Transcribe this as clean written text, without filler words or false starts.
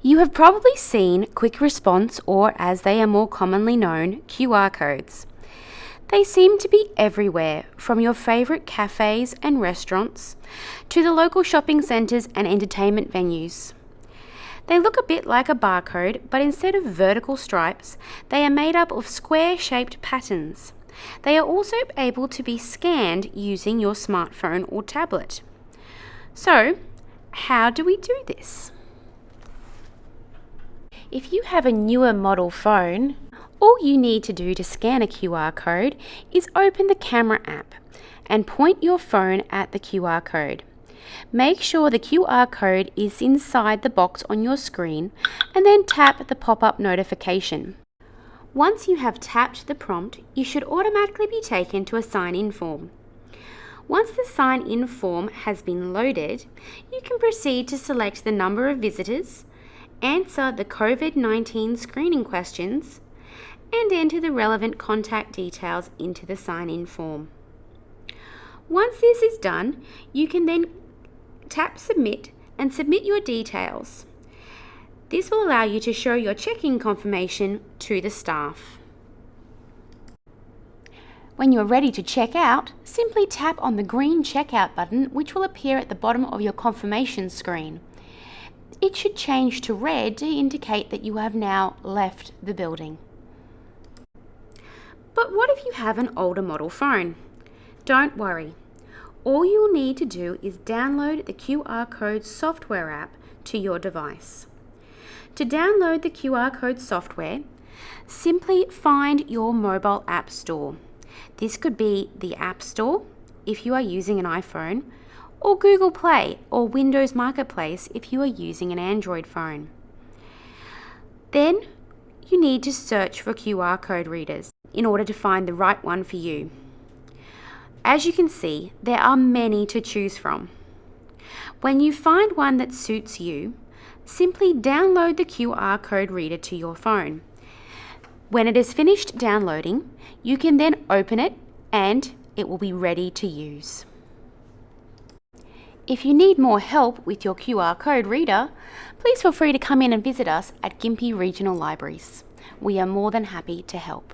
You have probably seen quick response, or as they are more commonly known, QR codes. They seem to be everywhere, from your favourite cafes and restaurants to the local shopping centres and entertainment venues. They look a bit like a barcode, but instead of vertical stripes, they are made up of square-shaped patterns. They are also able to be scanned using your smartphone or tablet. So, how do we do this? If you have a newer model phone, all you need to do to scan a QR code is open the camera app and point your phone at the QR code. Make sure the QR code is inside the box on your screen and then tap the pop-up notification. Once you have tapped the prompt, you should automatically be taken to a sign-in form. Once the sign-in form has been loaded, you can proceed to select the number of visitors, answer the COVID-19 screening questions, and enter the relevant contact details into the sign-in form. Once this is done, you can then tap Submit and submit your details. This will allow you to show your check-in confirmation to the staff. When you are ready to check out, simply tap on the green checkout button, which will appear at the bottom of your confirmation screen. It should change to red to indicate that you have now left the building. But what if you have an older model phone? Don't worry. All you will need to do is download the QR code software app to your device. To download the QR code software, simply find your mobile app store. This could be the App Store if you are using an iPhone, or Google Play or Windows Marketplace if you are using an Android phone. Then you need to search for QR code readers in order to find the right one for you. As you can see, there are many to choose from. When you find one that suits you, simply download the QR code reader to your phone. When it is finished downloading, you can then open it and it will be ready to use. If you need more help with your QR code reader, please feel free to come in and visit us at Gympie Regional Libraries. We are more than happy to help.